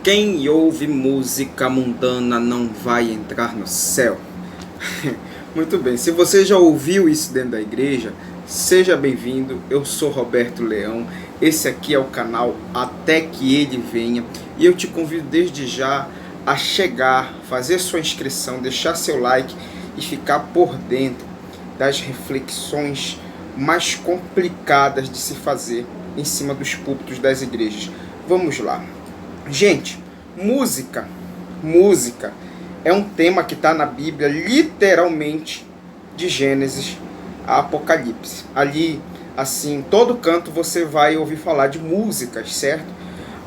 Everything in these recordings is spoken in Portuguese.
Quem ouve música mundana não vai entrar no céu. Muito bem, se você já ouviu isso dentro da igreja, seja bem-vindo. Eu sou Roberto Leão, esse aqui é o canal Até Que Ele Venha, e eu te convido desde já a chegar, fazer sua inscrição, deixar seu like e ficar por dentro das reflexões mais complicadas de se fazer em cima dos púlpitos das igrejas. Vamos lá. Gente, música é um tema que está na Bíblia, literalmente, de Gênesis a Apocalipse. Ali, assim, todo canto você vai ouvir falar de músicas, certo?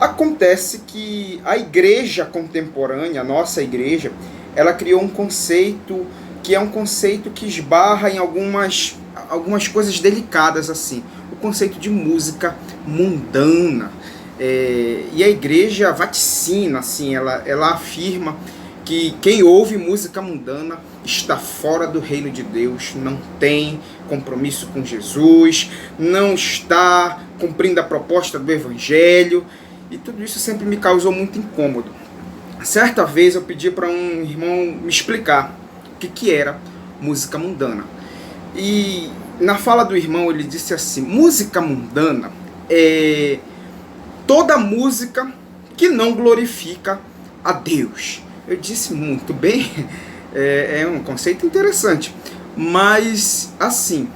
Acontece que a igreja contemporânea, a nossa igreja, ela criou um conceito que é um conceito que esbarra em algumas coisas delicadas, assim. O conceito de música mundana. E a igreja vaticina, assim, ela afirma que quem ouve música mundana está fora do reino de Deus, não tem compromisso com Jesus, não está cumprindo a proposta do evangelho, e tudo isso sempre me causou muito incômodo. Certa vez eu pedi para um irmão me explicar o que era música mundana, e na fala do irmão ele disse assim: música mundana é toda música que não glorifica a Deus. Eu disse, muito bem, é um conceito interessante, mas assim,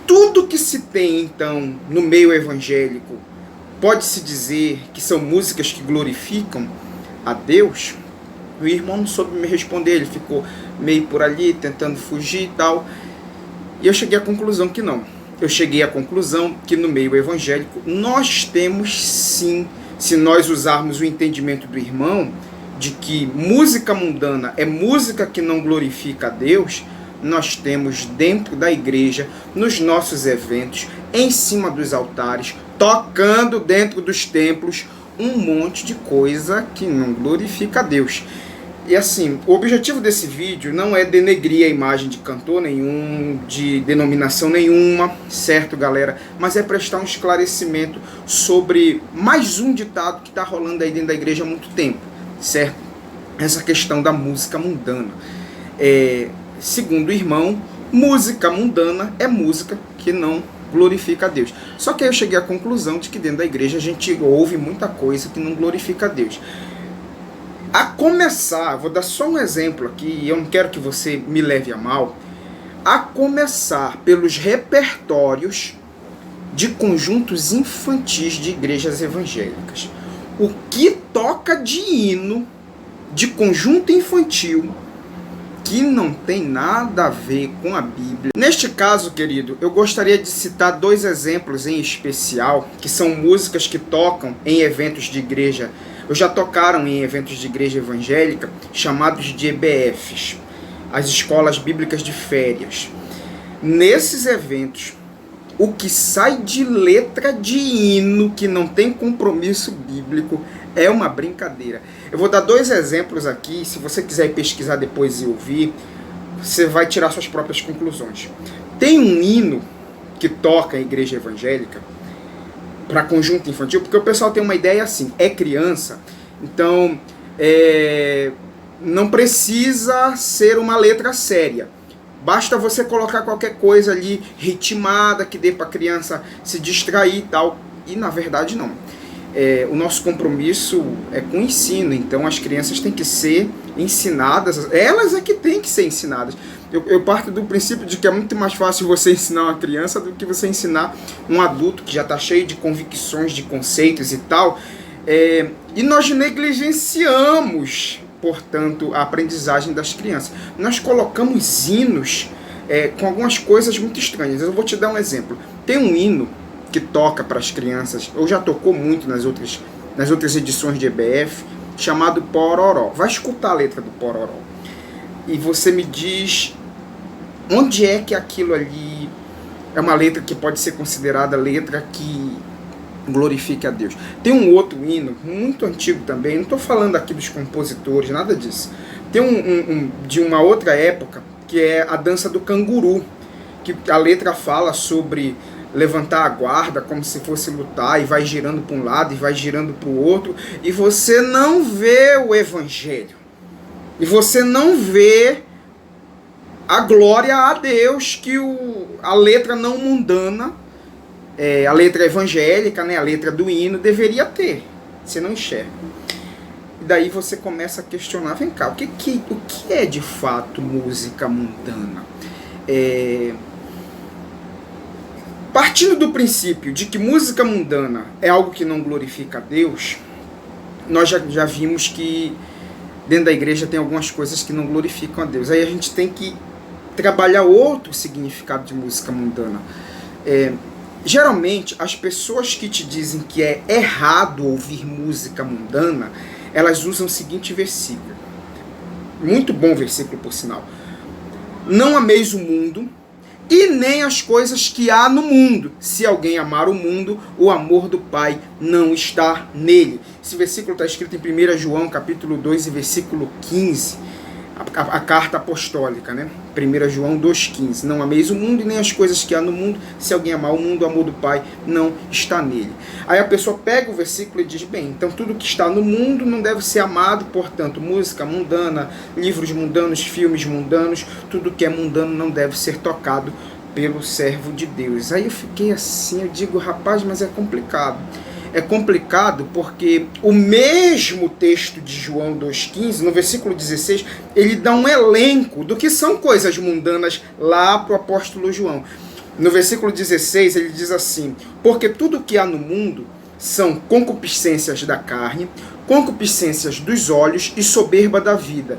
tudo que se tem então no meio evangélico pode-se dizer que são músicas que glorificam a Deus? O irmão não soube me responder, ele ficou meio por ali, tentando fugir e tal, e eu cheguei à conclusão que não. Eu cheguei à conclusão que no meio evangélico nós temos sim, se nós usarmos o entendimento do irmão, de que música mundana é música que não glorifica a Deus, nós temos dentro da igreja, nos nossos eventos, em cima dos altares, tocando dentro dos templos, um monte de coisa que não glorifica a Deus. E assim, o objetivo desse vídeo não é denegrir a imagem de cantor nenhum, de denominação nenhuma, certo, galera? Mas é prestar um esclarecimento sobre mais um ditado que está rolando aí dentro da igreja há muito tempo, certo? Essa questão da música mundana. Segundo o irmão, música mundana é música que não glorifica a Deus. Só que aí eu cheguei à conclusão de que dentro da igreja a gente ouve muita coisa que não glorifica a Deus. A começar, vou dar só um exemplo aqui, e eu não quero que você me leve a mal, a começar pelos repertórios de conjuntos infantis de igrejas evangélicas. O que toca de hino, de conjunto infantil, que não tem nada a ver com a Bíblia. Neste caso, querido, eu gostaria de citar dois exemplos em especial, que são músicas que tocam em eventos de igreja, ou já tocaram em eventos de igreja evangélica, chamados de EBFs, as escolas bíblicas de férias. Nesses eventos, o que sai de letra de hino que não tem compromisso bíblico é uma brincadeira. Eu vou dar dois exemplos aqui, se você quiser pesquisar depois e ouvir, você vai tirar suas próprias conclusões. Tem um hino que toca em igreja evangélica para conjunto infantil, porque o pessoal tem uma ideia assim, é criança, então não precisa ser uma letra séria. Basta você colocar qualquer coisa ali ritmada que dê para a criança se distrair e tal. E na verdade não. O nosso compromisso é com o ensino, então as crianças têm que ser ensinadas, elas é que têm que ser ensinadas. Eu parto do princípio de que é muito mais fácil você ensinar uma criança do que você ensinar um adulto que já está cheio de convicções, de conceitos e tal. E nós negligenciamos, portanto, a aprendizagem das crianças. Nós colocamos hinos com algumas coisas muito estranhas. Eu vou te dar um exemplo. Tem um hino que toca para as crianças, ou já tocou muito nas outras edições de EBF, chamado Pororó. Vai escutar a letra do Pororó e você me diz onde é que aquilo ali é uma letra que pode ser considerada letra que glorifique a Deus. Tem um outro hino, muito antigo também, não estou falando aqui dos compositores, nada disso. Tem de uma outra época, que é a dança do canguru, que a letra fala sobre levantar a guarda como se fosse lutar, e vai girando para um lado e vai girando para o outro, e você não vê o evangelho, e você não vê a glória a Deus que a letra não mundana, a letra evangélica, né, a letra do hino deveria ter. Você não enxerga. E daí você começa a questionar, vem cá, o que é de fato música mundana? Partindo do princípio de que música mundana é algo que não glorifica a Deus, nós já vimos que dentro da igreja tem algumas coisas que não glorificam a Deus. Aí a gente tem que trabalhar outro significado de música mundana. Geralmente, as pessoas que te dizem que é errado ouvir música mundana, elas usam o seguinte versículo. Muito bom versículo, por sinal. Não ameis o mundo e nem as coisas que há no mundo. Se alguém amar o mundo, o amor do Pai não está nele. Esse versículo está escrito em 1 João, capítulo 2, e versículo 15. A carta apostólica, né? 1 João 2,15. Não ameis o mundo e nem as coisas que há no mundo. Se alguém amar o mundo, o amor do Pai não está nele. Aí a pessoa pega o versículo e diz, bem, então tudo que está no mundo não deve ser amado, portanto, música mundana, livros mundanos, filmes mundanos, tudo que é mundano não deve ser tocado pelo servo de Deus. Aí eu fiquei assim, eu digo, rapaz, mas é complicado. É complicado porque o mesmo texto de João 2,15, no versículo 16, ele dá um elenco do que são coisas mundanas lá para o apóstolo João. No versículo 16, ele diz assim, porque tudo que há no mundo são concupiscências da carne, concupiscências dos olhos e soberba da vida.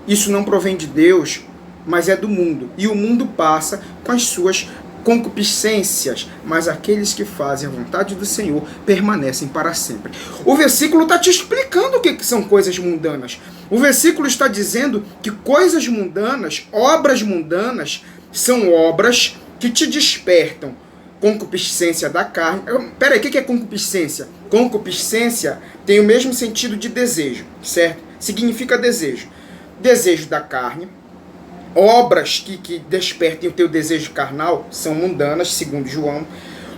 Isso não provém de Deus, mas é do mundo. E o mundo passa com as suas concupiscências, mas aqueles que fazem a vontade do Senhor permanecem para sempre. O versículo está te explicando o que são coisas mundanas. O versículo está dizendo que coisas mundanas, obras mundanas, são obras que te despertam concupiscência da carne. Peraí, o que é concupiscência? Concupiscência tem o mesmo sentido de desejo, certo? Significa desejo. Desejo da carne. Obras que despertem o teu desejo carnal são mundanas, segundo João.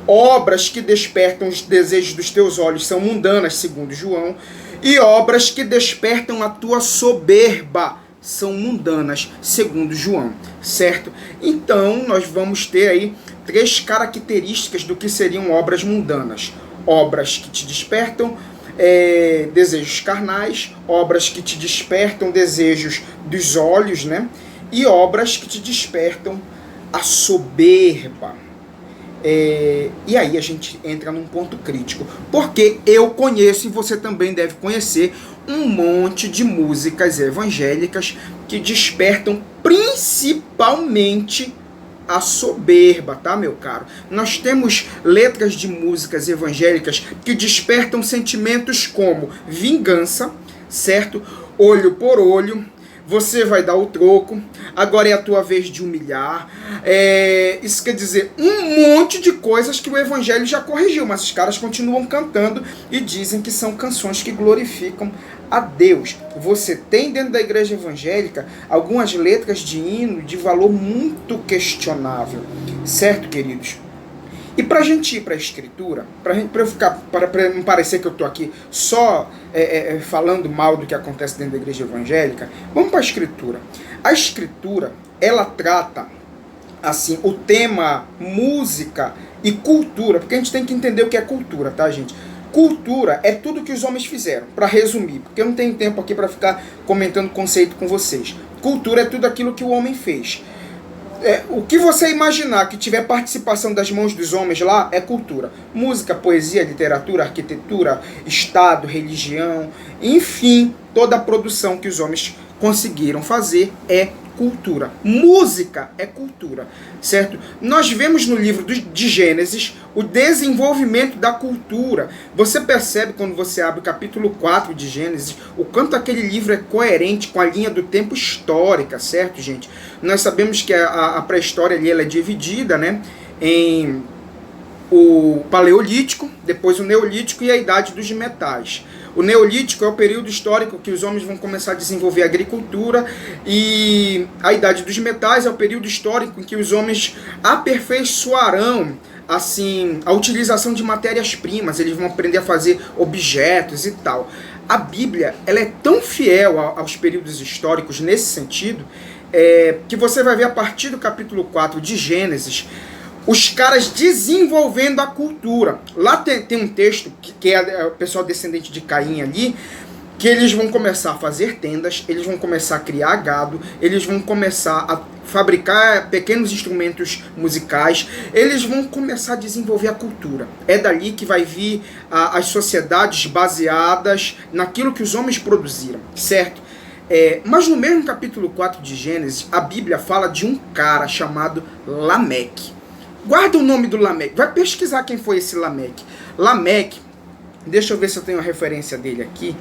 Obras que despertam os desejos dos teus olhos são mundanas, segundo João. E obras que despertam a tua soberba são mundanas, segundo João, certo? Então, nós vamos ter aí 3 características do que seriam obras mundanas. Obras que te despertam desejos carnais, obras que te despertam desejos dos olhos, né? E obras que te despertam a soberba. E aí a gente entra num ponto crítico. Porque eu conheço, e você também deve conhecer, um monte de músicas evangélicas que despertam principalmente a soberba, tá, meu caro? Nós temos letras de músicas evangélicas que despertam sentimentos como vingança, certo? Olho por olho. Você vai dar o troco, agora é a tua vez de humilhar. Isso quer dizer, um monte de coisas que o evangelho já corrigiu, mas os caras continuam cantando e dizem que são canções que glorificam a Deus. Você tem dentro da igreja evangélica algumas letras de hino de valor muito questionável, certo, queridos? E para a gente ir para a escritura, para não parecer que eu estou aqui só falando mal do que acontece dentro da igreja evangélica, vamos para a escritura. A escritura, ela trata assim, o tema música e cultura, porque a gente tem que entender o que é cultura, tá, gente? Cultura é tudo que os homens fizeram, para resumir, porque eu não tenho tempo aqui para ficar comentando conceito com vocês. Cultura é tudo aquilo que o homem fez. O que você imaginar que tiver participação das mãos dos homens lá é cultura. Música, poesia, literatura, arquitetura, Estado, religião, enfim, toda a produção que os homens conseguiram fazer é cultura. Música é cultura, certo? Nós vemos no livro de Gênesis o desenvolvimento da cultura. Você percebe quando você abre o capítulo 4 de Gênesis, o quanto aquele livro é coerente com a linha do tempo histórica, certo, gente? Nós sabemos que a pré-história ali ela é dividida, né, em o Paleolítico, depois o Neolítico e a Idade dos Metais. O Neolítico é o período histórico que os homens vão começar a desenvolver a agricultura, e a Idade dos Metais é o período histórico em que os homens aperfeiçoarão assim, a utilização de matérias-primas, eles vão aprender a fazer objetos e tal. A Bíblia, ela é tão fiel aos períodos históricos nesse sentido, que você vai ver a partir do capítulo 4 de Gênesis, os caras desenvolvendo a cultura. Lá tem um texto, que é o pessoal descendente de Caim ali, que eles vão começar a fazer tendas, eles vão começar a criar gado, eles vão começar a fabricar pequenos instrumentos musicais, eles vão começar a desenvolver a cultura. É dali que vai vir as sociedades baseadas naquilo que os homens produziram, certo? Mas no mesmo capítulo 4 de Gênesis, a Bíblia fala de um cara chamado Lameque. Guarda o nome do Lameque, vai pesquisar quem foi esse Lameque. Lameque, deixa eu ver se eu tenho a referência dele aqui.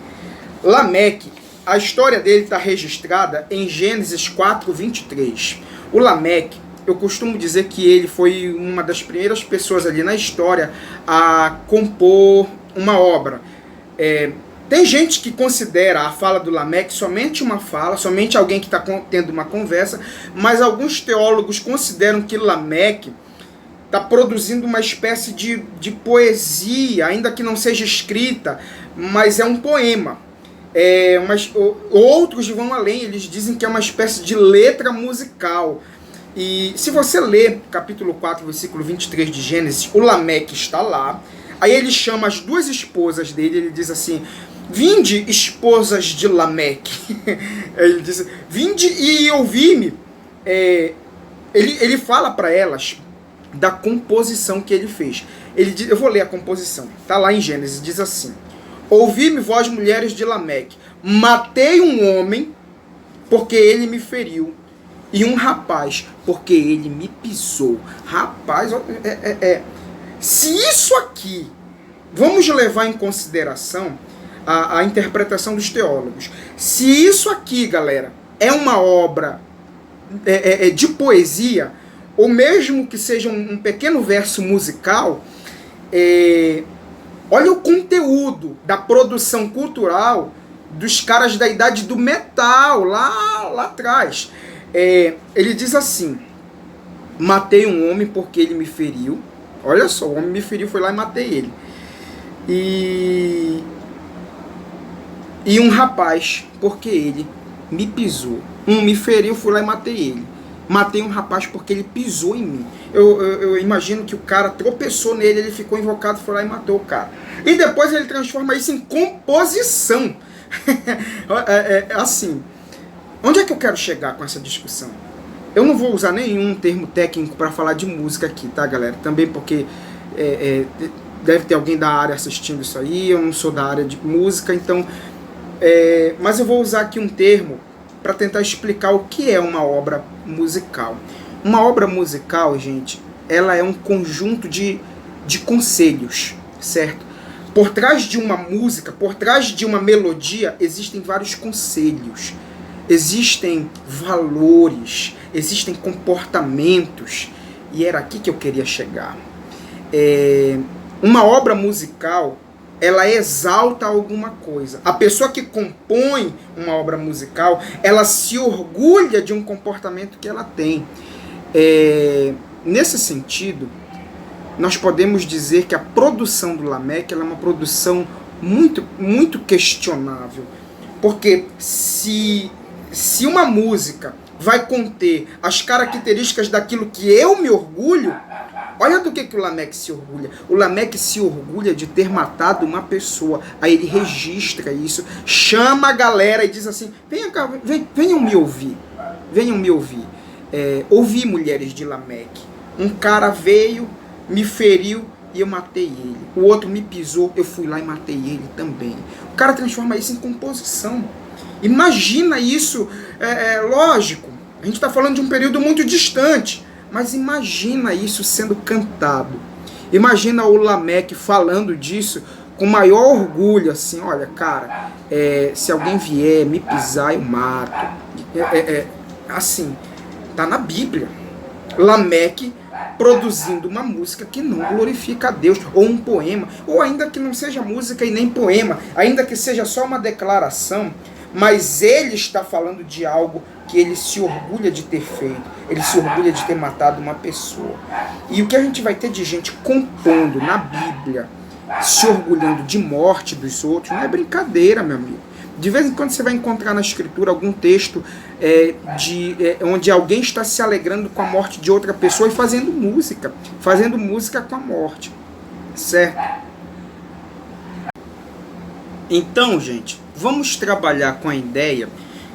Lameque, a história dele está registrada em Gênesis 4:23. O Lameque, eu costumo dizer que ele foi uma das primeiras pessoas ali na história a compor uma obra. Tem gente que considera a fala do Lameque somente uma fala, somente alguém que está tendo uma conversa, mas alguns teólogos consideram que Lameque está produzindo uma espécie de poesia, ainda que não seja escrita, mas é um poema. Mas outros vão além, eles dizem que é uma espécie de letra musical. E se você ler capítulo 4, versículo 23 de Gênesis, o Lameque está lá. Aí ele chama as duas esposas dele, ele diz assim: vinde, esposas de Lameque. Ele diz: vinde e ouvi-me. Ele fala para elas da composição que ele fez. Eu vou ler a composição, está lá em Gênesis, diz assim: ouvi-me, vós mulheres de Lameque, matei um homem porque ele me feriu, e um rapaz porque ele me pisou. Rapaz, se isso aqui, vamos levar em consideração a interpretação dos teólogos, se isso aqui, galera, é uma obra de poesia, ou mesmo que seja um pequeno verso musical, olha o conteúdo da produção cultural dos caras da idade do metal, lá atrás. Ele diz assim: matei um homem porque ele me feriu. Olha só, o homem me feriu, foi lá e matei ele. E um rapaz porque ele me pisou. Um me feriu, fui lá e matei ele. Matei um rapaz porque ele pisou em mim. Eu imagino que o cara tropeçou nele, ele ficou invocado, foi lá e matou o cara. E depois ele transforma isso em composição. Assim, onde é que eu quero chegar com essa discussão? Eu não vou usar nenhum termo técnico para falar de música aqui, tá, galera? Também porque deve ter alguém da área assistindo isso aí, eu não sou da área de música, então... mas eu vou usar aqui um termo para tentar explicar o que é uma obra musical. Uma obra musical, gente, ela é um conjunto de conselhos, certo? Por trás de uma música, por trás de uma melodia, existem vários conselhos, existem valores, existem comportamentos, e era aqui que eu queria chegar. Uma obra musical, ela exalta alguma coisa. A pessoa que compõe uma obra musical, ela se orgulha de um comportamento que ela tem. Nesse sentido, nós podemos dizer que a produção do Lameque ela é uma produção muito, muito questionável. Porque se uma música vai conter as características daquilo que eu me orgulho, olha do que o Lameque se orgulha. O Lameque se orgulha de ter matado uma pessoa. Aí ele registra isso, chama a galera e diz assim: venham me ouvir. Venham me ouvir. Ouvi, mulheres de Lameque. Um cara veio, me feriu e eu matei ele. O outro me pisou, eu fui lá e matei ele também. O cara transforma isso em composição. Imagina isso, lógico, a gente está falando de um período muito distante, mas imagina isso sendo cantado. Imagina o Lameque falando disso com maior orgulho, assim: olha, cara, se alguém vier me pisar, eu mato. Assim, tá na Bíblia. Lameque produzindo uma música que não glorifica a Deus, ou um poema, ou ainda que não seja música e nem poema, ainda que seja só uma declaração. mas ele está falando de algo que ele se orgulha de ter feito, ele se orgulha de ter matado uma pessoa. E o que a gente vai ter de gente compondo na Bíblia, se orgulhando de morte dos outros, não é brincadeira, meu amigo. De vez em quando você vai encontrar na Escritura algum texto onde alguém está se alegrando com a morte de outra pessoa e fazendo música com a morte, certo? Então, gente, vamos trabalhar com a ideia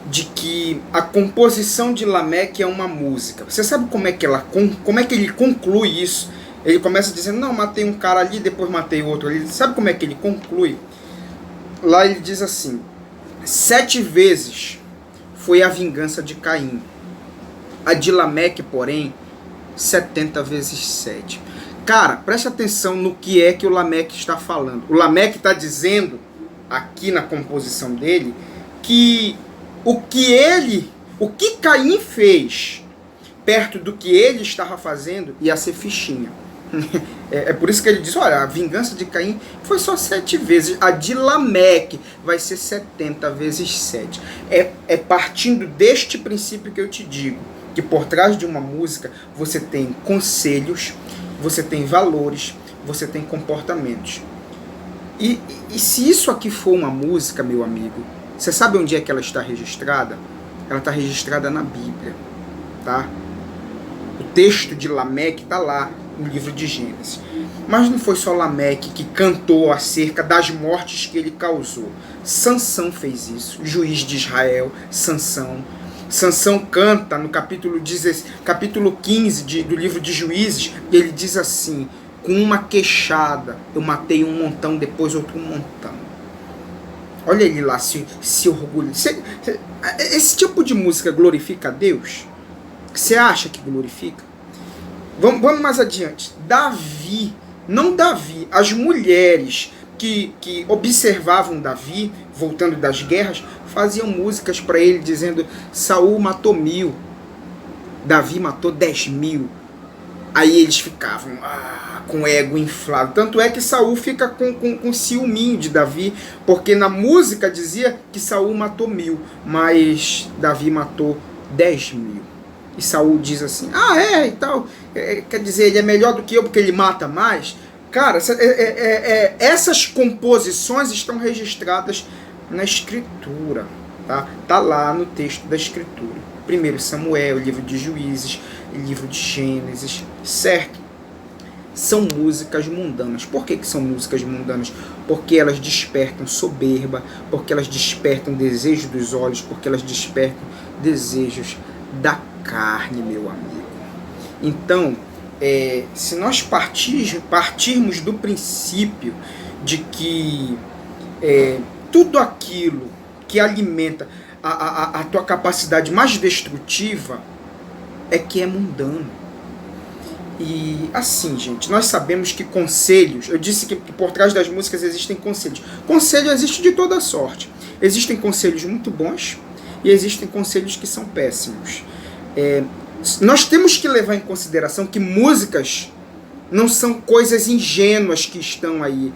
de que a composição de Lameque é uma música. Você sabe como é que ele conclui isso? Ele começa dizendo, não, matei um cara ali, depois matei outro ali. Sabe como é que ele conclui? Lá ele diz assim, 7 vezes foi a vingança de Caim. A de Lameque, porém, 70 vezes 7. Cara, preste atenção no que é que o Lameque está falando. O Lameque está dizendo, aqui na composição dele, que o que Caim fez perto do que ele estava fazendo ia ser fichinha. É por isso que ele diz, olha, a vingança de Caim foi só 7 vezes, a de Lameque vai ser 70 vezes 7. É partindo deste princípio que eu te digo, que por trás de uma música você tem conselhos, você tem valores, você tem comportamentos. E se isso aqui for uma música, meu amigo, você sabe onde é que ela está registrada? Ela está registrada na Bíblia, tá? O texto de Lameque está lá no livro de Gênesis. Mas não foi só Lameque que cantou acerca das mortes que ele causou. Sansão fez isso, juiz de Israel, Sansão. Sansão canta no capítulo 15 do livro de Juízes, e ele diz assim, com uma queixada, eu matei um montão, depois outro montão. Olha ele lá, se orgulha. Esse tipo de música glorifica a Deus? Você acha que glorifica? Vamos mais adiante. Davi, as mulheres que observavam Davi, voltando das guerras, faziam músicas para ele dizendo, Saul matou 1000, Davi matou 10.000. Aí eles ficavam com o ego inflado. Tanto é que Saul fica com ciúminho de Davi, porque na música dizia que Saul matou 1000, mas Davi matou 10.000. E Saul diz assim, e tal, quer dizer, ele é melhor do que eu porque ele mata mais. Cara, essas composições estão registradas na Escritura, tá? Tá lá no texto da Escritura. 1 Samuel, livro de Juízes, livro de Gênesis, certo? São músicas mundanas. Por que são músicas mundanas? Porque elas despertam soberba, porque elas despertam desejo dos olhos, porque elas despertam desejos da carne, meu amigo. Então, se nós partirmos do princípio de que tudo aquilo que alimenta a tua capacidade mais destrutiva que é mundano. E assim, gente, nós sabemos que conselhos, eu disse que por trás das músicas existem conselhos. Conselho existe de toda sorte. Existem conselhos muito bons e existem conselhos que são péssimos. Nós temos que levar em consideração que músicas não são coisas ingênuas que estão aí,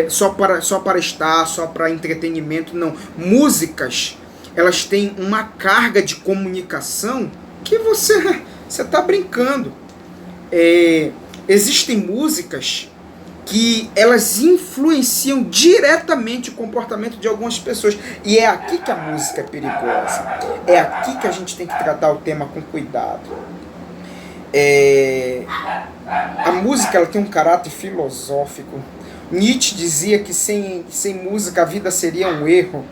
só para estar, só para entretenimento, não. Músicas, elas têm uma carga de comunicação que você está brincando. Existem músicas que elas influenciam diretamente o comportamento de algumas pessoas. E é aqui que a música é perigosa. É aqui que a gente tem que tratar o tema com cuidado. A música ela tem um caráter filosófico. Nietzsche dizia que sem música a vida seria um erro.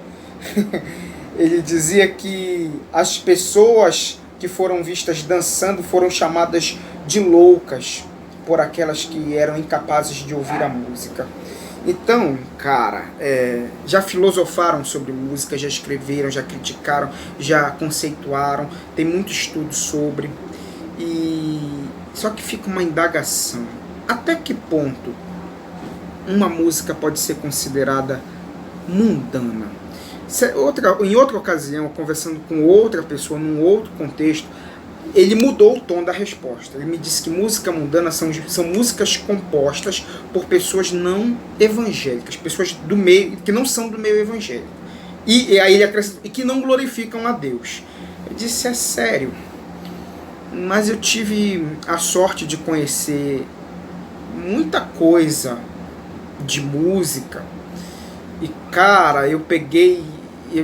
Ele dizia que as pessoas que foram vistas dançando foram chamadas de loucas por aquelas que eram incapazes de ouvir a música. Então, cara, já filosofaram sobre música, já escreveram, já criticaram, já conceituaram, tem muito estudo sobre. Só que fica uma indagação. Até que ponto uma música pode ser considerada mundana? Em outra ocasião, conversando com outra pessoa, num outro contexto, ele mudou o tom da resposta. Ele me disse que música mundana são músicas compostas por pessoas não evangélicas, pessoas do meio, que não são do meio evangélico. E aí ele acrescentou, e que não glorificam a Deus. Eu disse, é sério. Mas eu tive a sorte de conhecer muita coisa de música. E cara, eu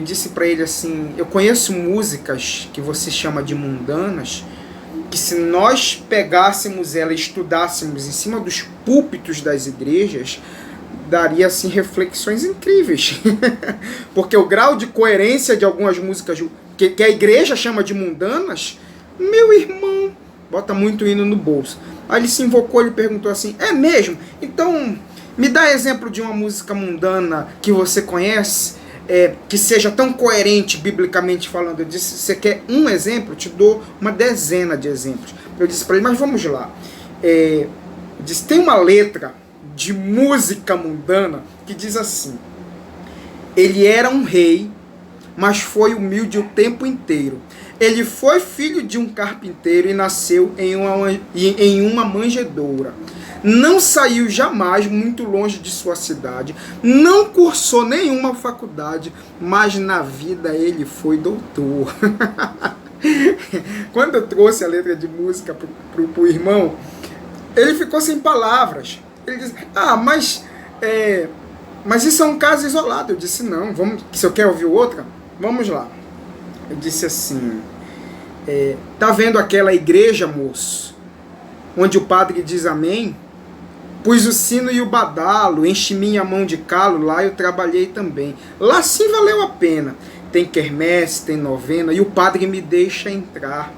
disse pra ele assim, eu conheço músicas que você chama de mundanas, que se nós pegássemos ela e estudássemos em cima dos púlpitos das igrejas, daria assim reflexões incríveis. Porque o grau de coerência de algumas músicas que a igreja chama de mundanas, meu irmão, bota muito hino no bolso. Aí ele se invocou e perguntou assim, é mesmo? Então me dá exemplo de uma música mundana que você conhece, que seja tão coerente biblicamente falando. Eu disse, você quer um exemplo? Eu te dou uma dezena de exemplos. Eu disse para ele, mas vamos lá. Eu disse, tem uma letra de música mundana que diz assim, ele era um rei, mas foi humilde o tempo inteiro. Ele foi filho de um carpinteiro e nasceu em uma manjedoura. Não saiu jamais muito longe de sua cidade, não cursou nenhuma faculdade, mas na vida ele foi doutor. Quando eu trouxe a letra de música pro irmão, ele ficou sem palavras. Ele disse, mas isso é um caso isolado. Eu disse, não, vamos, se eu quero ouvir outra, vamos lá. Eu disse assim, tá vendo aquela igreja, moço, onde o padre diz amém? Pus o sino e o badalo, enchi minha mão de calo, lá eu trabalhei também. Lá sim valeu a pena. Tem quermesse, tem novena, e o padre me deixa entrar.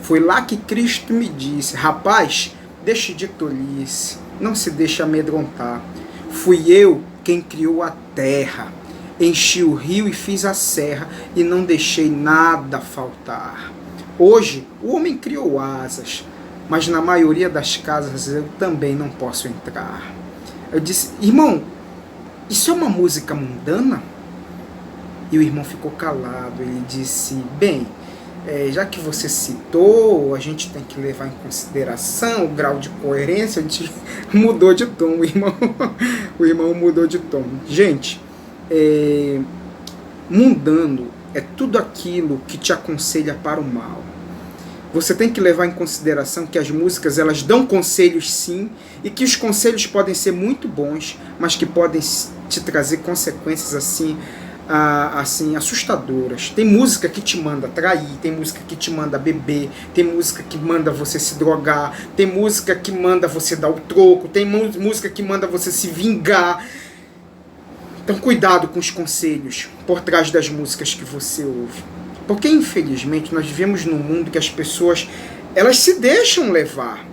Foi lá que Cristo me disse, rapaz, deixe de tolice, não se deixe amedrontar. Fui eu quem criou a terra, enchi o rio e fiz a serra, e não deixei nada faltar. Hoje o homem criou asas, mas na maioria das casas eu também não posso entrar. Eu disse, irmão, isso é uma música mundana? E o irmão ficou calado. Ele disse, bem, já que você citou, a gente tem que levar em consideração o grau de coerência. A gente mudou de tom, o irmão mudou de tom. Gente, mundano é tudo aquilo que te aconselha para o mal. Você tem que levar em consideração que as músicas, elas dão conselhos sim, e que os conselhos podem ser muito bons, mas que podem te trazer consequências assim assustadoras. Tem música que te manda trair, tem música que te manda beber, tem música que manda você se drogar, tem música que manda você dar o troco, tem música que manda você se vingar. Então cuidado com os conselhos por trás das músicas que você ouve. Porque, infelizmente, nós vivemos num mundo que as pessoas, elas se deixam levar.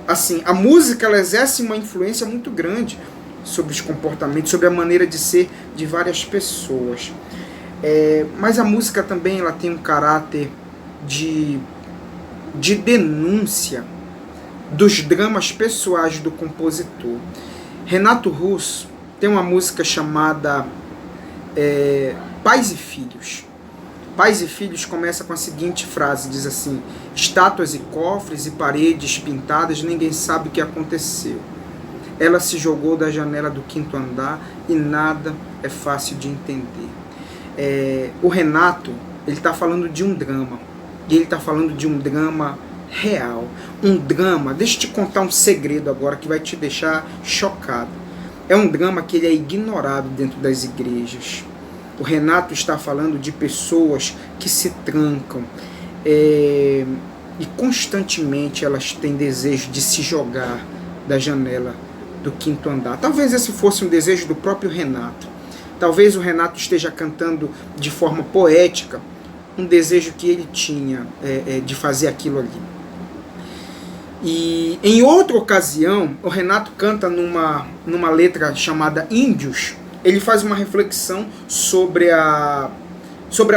Assim, a música, ela exerce uma influência muito grande sobre os comportamentos, sobre a maneira de ser de várias pessoas. Mas a música também, ela tem um caráter de denúncia dos dramas pessoais do compositor. Renato Russo tem uma música chamada Pais e Filhos. Pais e Filhos começa com a seguinte frase, diz assim, estátuas e cofres e paredes pintadas, ninguém sabe o que aconteceu. Ela se jogou da janela do 5º andar e nada é fácil de entender. O Renato, ele está falando de um drama, e ele está falando de um drama real, um drama, deixa eu te contar um segredo agora que vai te deixar chocado. É um drama que ele é ignorado dentro das igrejas. O Renato está falando de pessoas que se trancam e constantemente elas têm desejo de se jogar da janela do 5º andar. Talvez esse fosse um desejo do próprio Renato. Talvez o Renato esteja cantando de forma poética um desejo que ele tinha de fazer aquilo ali. E em outra ocasião, o Renato canta numa letra chamada Índios. Ele faz uma reflexão sobre a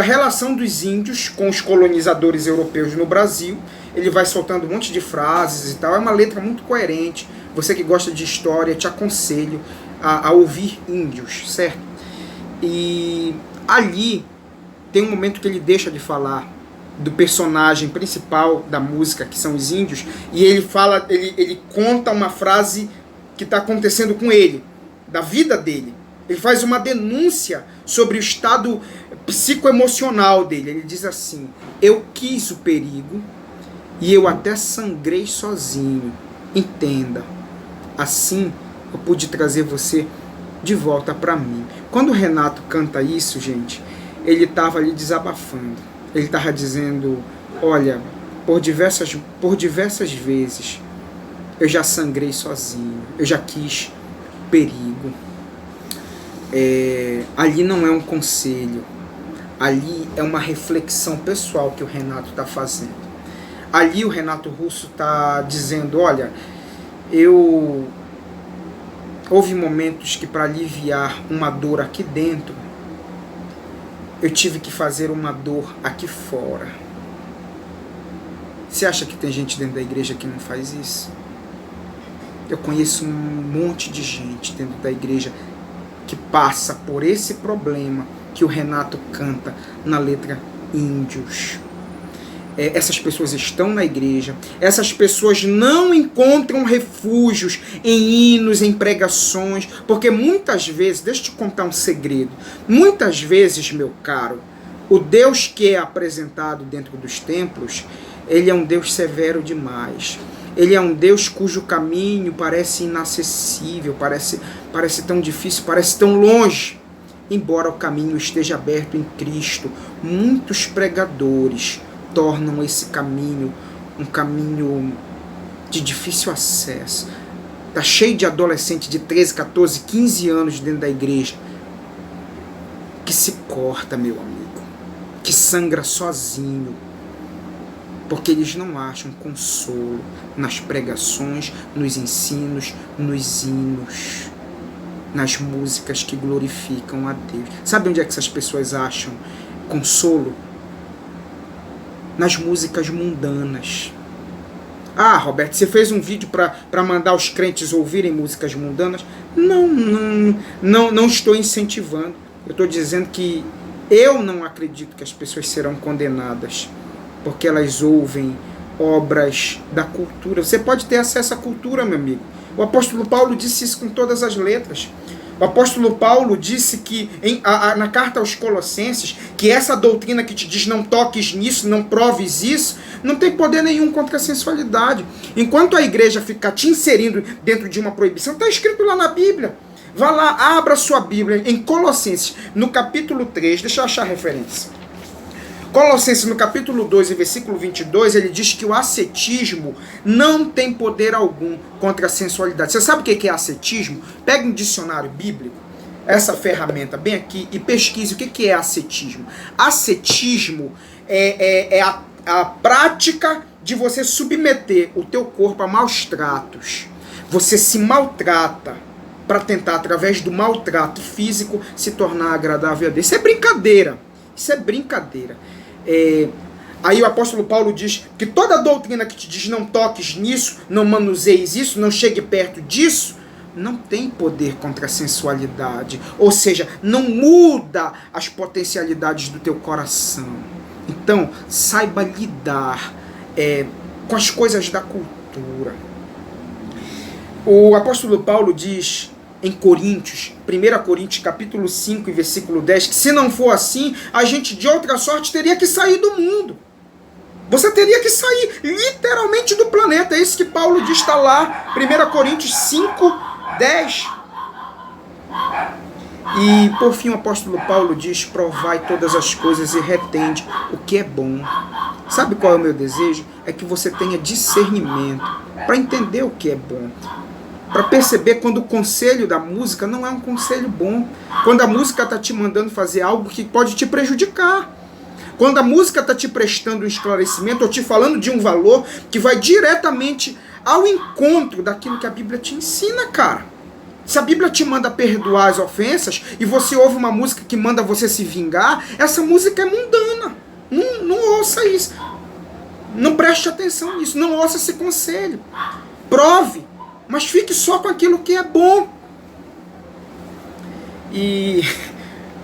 relação dos índios com os colonizadores europeus no Brasil. Ele vai soltando um monte de frases e tal. É uma letra muito coerente. Você que gosta de história, te aconselho a ouvir Índios, certo? E ali tem um momento que ele deixa de falar do personagem principal da música, que são os índios, e ele conta uma frase que está acontecendo com ele, da vida dele. Ele faz uma denúncia sobre o estado psicoemocional dele. Ele diz assim: eu quis o perigo e eu até sangrei sozinho. Entenda, assim eu pude trazer você de volta para mim. Quando o Renato canta isso, gente, ele estava ali desabafando. Ele estava dizendo: olha, por diversas vezes eu já sangrei sozinho, eu já quis perigo. Ali não é um conselho, ali é uma reflexão pessoal que o Renato está fazendo. Ali o Renato Russo está dizendo: olha, houve momentos que para aliviar uma dor aqui dentro, eu tive que fazer uma dor aqui fora. Você acha que tem gente dentro da igreja que não faz isso? Eu conheço um monte de gente dentro da igreja que passa por esse problema que o Renato canta na letra Índios. Essas pessoas estão na igreja, essas pessoas não encontram refúgios em hinos, em pregações, porque muitas vezes, deixa eu te contar um segredo, muitas vezes, meu caro, o Deus que é apresentado dentro dos templos, ele é um Deus severo demais. Ele é um Deus cujo caminho parece inacessível, parece tão difícil, parece tão longe. Embora o caminho esteja aberto em Cristo, muitos pregadores tornam esse caminho um caminho de difícil acesso. Está cheio de adolescente de 13, 14, 15 anos dentro da igreja que se corta, meu amigo, que sangra sozinho, porque eles não acham consolo nas pregações, nos ensinos, nos hinos, nas músicas que glorificam a Deus. Sabe onde é que essas pessoas acham consolo? Nas músicas mundanas. Ah, Roberto, você fez um vídeo para mandar os crentes ouvirem músicas mundanas? Não estou incentivando. Eu estou dizendo que eu não acredito que as pessoas serão condenadas porque elas ouvem obras da cultura. Você pode ter acesso à cultura, meu amigo. O apóstolo Paulo disse isso com todas as letras. O apóstolo Paulo disse que na carta aos Colossenses, que essa doutrina que te diz não toques nisso, não proves isso, não tem poder nenhum contra a sensualidade. Enquanto a igreja ficar te inserindo dentro de uma proibição, está escrito lá na Bíblia. Vá lá, abra sua Bíblia em Colossenses, no capítulo 3, deixa eu achar a referência. Colossenses, no capítulo 2, versículo 22, ele diz que o ascetismo não tem poder algum contra a sensualidade. Você sabe o que é ascetismo? Pegue um dicionário bíblico, essa ferramenta bem aqui, e pesquise o que é ascetismo. Ascetismo é a prática de você submeter o teu corpo a maus tratos. Você se maltrata para tentar, através do maltrato físico, se tornar agradável a Deus. Isso é brincadeira. Isso é brincadeira. Aí o apóstolo Paulo diz que toda doutrina que te diz não toques nisso, não manuseies isso, não chegue perto disso, não tem poder contra a sensualidade. Ou seja, não muda as potencialidades do teu coração. Então, saiba lidar com as coisas da cultura. O apóstolo Paulo diz em Coríntios, 1 Coríntios capítulo 5 e versículo 10, que se não for assim, a gente de outra sorte teria que sair do mundo. Você teria que sair literalmente do planeta. É isso que Paulo diz, está lá, 1 Coríntios 5, 10. E por fim o apóstolo Paulo diz: provai todas as coisas e retende o que é bom. Sabe qual é o meu desejo? É que você tenha discernimento para entender o que é bom, para perceber quando o conselho da música não é um conselho bom, quando a música está te mandando fazer algo que pode te prejudicar, quando a música está te prestando um esclarecimento ou te falando de um valor que vai diretamente ao encontro daquilo que a Bíblia te ensina, cara. Se a Bíblia te manda perdoar as ofensas e você ouve uma música que manda você se vingar, essa música é mundana. Não ouça isso. Não preste atenção nisso. Não ouça esse conselho. Prove, mas fique só com aquilo que é bom. E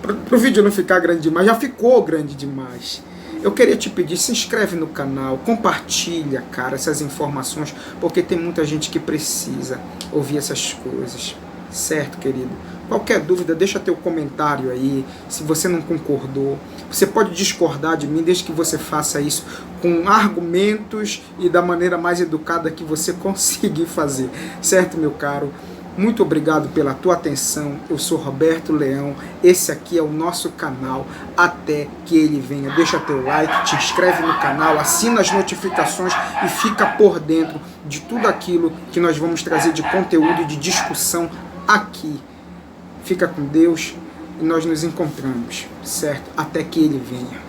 para o vídeo não ficar grande demais, já ficou grande demais. Eu queria te pedir, se inscreve no canal, compartilha, cara, essas informações, porque tem muita gente que precisa ouvir essas coisas. Certo, querido? Qualquer dúvida, deixa teu comentário aí. Se você não concordou, você pode discordar de mim, desde que você faça isso com argumentos e da maneira mais educada que você conseguir fazer. Certo, meu caro? Muito obrigado pela tua atenção. Eu sou Roberto Leão. Esse aqui é o nosso canal Até Que Ele Venha. Deixa teu like, te inscreve no canal, assina as notificações e fica por dentro de tudo aquilo que nós vamos trazer de conteúdo e de discussão aqui. Fica com Deus e nós nos encontramos, certo? Até que Ele venha.